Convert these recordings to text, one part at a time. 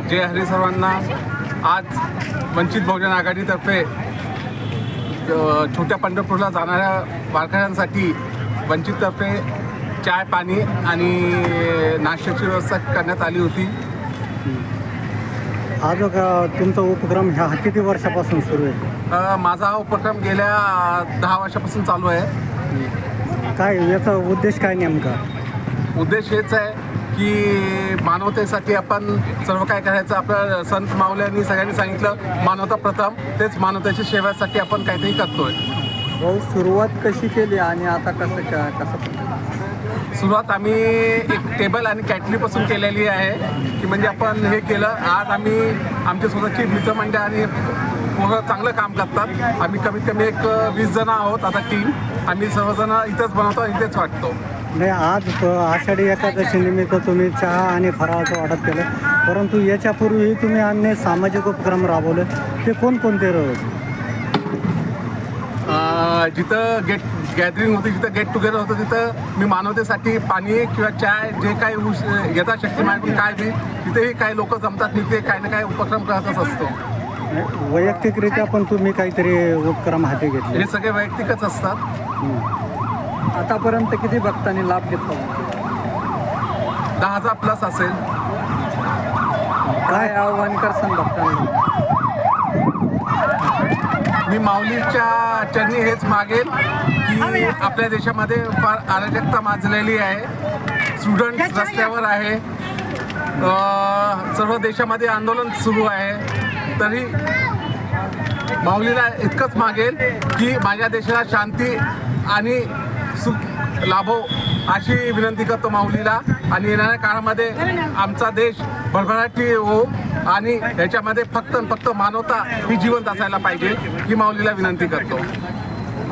जय हरी सर्वांना। आज वंचित बहुजन आघाडीतर्फे छोट्या पंढरपूरला जाणाऱ्या वारकऱ्यांसाठी वंचिततर्फे चाय पाणी आणि नाश्त्याची व्यवस्था करण्यात आली होती। हा जो तुमचा उपक्रम ह्या किती वर्षापासून सुरू आहे? माझा हा उपक्रम गेल्या 10 वर्षापासून चालू आहे। काय याचा उद्देश काय नेमका? उद्देश हेच आहे की मानवतेसाठी आपण सर्व काय करायचं। आपल्या संत माऊल्यांनी सगळ्यांनी सांगितलं मानवता प्रथम, तेच मानवतेच्या सेवेसाठी आपण काहीतरी करतोय। भाऊ, सुरुवात कशी केली आणि आता कसं सुरुवात आम्ही एक टेबल आणि कॅटलीपासून केलेली आहे की म्हणजे आपण हे केलं। आज आम्ही आमच्या स्वतःची मित्रमंडळ आणि पूर्ण चांगलं काम करतात। आम्ही कमीत कमी एक 20 जण आहोत आता टीम। आम्ही सर्वजण इथंच बनवतो आणि इथेच वाटतो। नाही, आज आषाढी एकादशी निमित्त तुम्ही चहा आणि फराळाचं वाटप केलं, परंतु याच्यापूर्वी तुम्ही अन्य सामाजिक उपक्रम राबवले, ते कोणकोणते होते? जिथं गॅदरिंग होती, जिथं गेट टुगेदर होतं, तिथं मी मानवतेसाठी पाणी किंवा चाय जे काही यथाशक्ती माझ्याकडून काय देईल तिथेही काही लोक जमतात। मी ते काही ना काही उपक्रम करतच असतो। वैयक्तिकरित्या पण तुम्ही काहीतरी उपक्रम हाती घेतले? हे सगळे वैयक्तिकच असतात। आतापर्यंत किती भक्तांनी लाभ घेतला? 10,000 प्लस असेल। काय आव्हान करसान भक्तांना? मी माऊलीच्या चरणी हेच मागेल की आपल्या देशामध्ये फार अराजकता माजलेली आहे। स्टुडंट्स रस्त्यावर आहे, सर्व देशामध्ये आंदोलन सुरू आहे। तरी माऊलीला इतकंच मागेल की माझ्या देशाला शांती आणि सुख लाभो अशी विनंती करतो माऊलीला। आणि येणाऱ्या काळामध्ये आमचा देश भरभराटी हो आणि याच्यामध्ये फक्त मानवता ही जिवंत असायला पाहिजे ही माऊलीला विनंती करतो।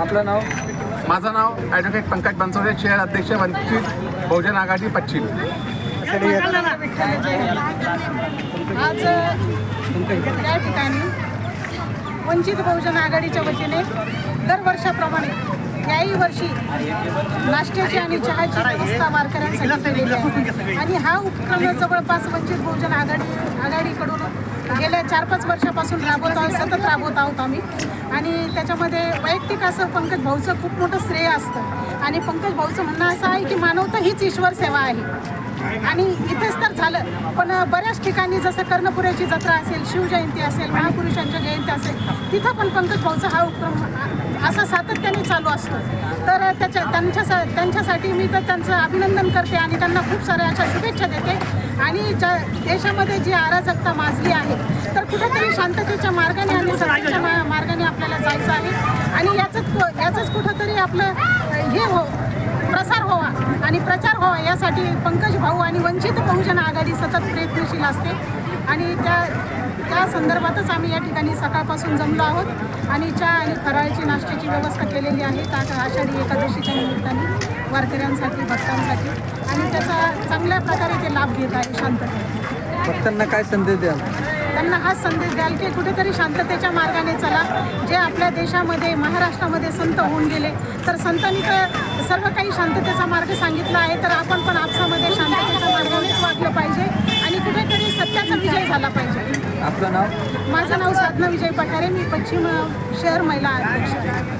आपलं नाव? माझं नाव ॲडव्होकेट पंकज बनसोडे, शहर अध्यक्ष वंचित बहुजन आघाडी पश्चिम। आज या ठिकाणी वंचित बहुजन आघाडीच्या वतीने दरवर्षाप्रमाणे याही वर्षी नाश्त्याची आणि चहाची व्यवस्था वारकऱ्यांसाठी केलेली आहे। आणि हा उपक्रम जवळपास वंचित बहुजन आघाडीकडून गेल्या 4-5 वर्षापासून सतत राबवत आहोत आम्ही। आणि त्याच्यामध्ये वैयक्तिक असं पंकज भाऊचं खूप मोठं श्रेय असतं। आणि पंकज भाऊचं म्हणणं असं आहे की मानवता हीच ईश्वर सेवा आहे। आणि इथेच तर झालं, पण बऱ्याच ठिकाणी जसं कर्णपुऱ्याची जत्रा असेल, शिवजयंती असेल, महापुरुषांच्या जयंती असेल, तिथं पण पंकज भाऊचा हा उपक्रम असा सातत्याने चालू असतो। तर त्यांच्यासाठी मी तर त्यांचं अभिनंदन करते आणि त्यांना खूप साऱ्या अशा शुभेच्छा देते। आणि ज्या देशामध्ये जी अराजकता माजली आहे तर कुठेतरी शांततेच्या मार्गाने आणि सत्तेच्या मार्गाने आपल्याला जायचं आहे। आणि याचंच कुठंतरी आपलं हे प्रसार व्हावा आणि प्रचार व्हावा यासाठी पंकज भाऊ आणि वंचित बहुजन आघाडी सतत प्रयत्नशील असते। आणि त्या संदर्भातच आम्ही या ठिकाणी सकाळपासून जमलो आहोत आणि चहा आणि फराळाची नाश्त्याची व्यवस्था केलेली आहे आषाढी एकादशीच्या निमित्ताने वारकऱ्यांसाठी, भक्तांसाठी। आणि त्याचा चांगल्या प्रकारे ते लाभ घेत आहे शांततेत। भक्तांना काय संदेश द्याल? त्यांना हाच संदेश द्याल की कुठेतरी शांततेच्या मार्गाने चला। जे आपल्या देशामध्ये महाराष्ट्रामध्ये संत होऊन गेले, तर संतांनी तर सर्व काही शांततेचा मार्ग सांगितला आहे, तर आपण पण आपसामध्ये शांततेच्या मार्गानेच वागलं पाहिजे आणि कुठेतरी सत्याचा विजय झाला पाहिजे। आपलं नाव? माझं नाव साधना विजय पठारे, मी पश्चिम शहर महिला अध्यक्ष।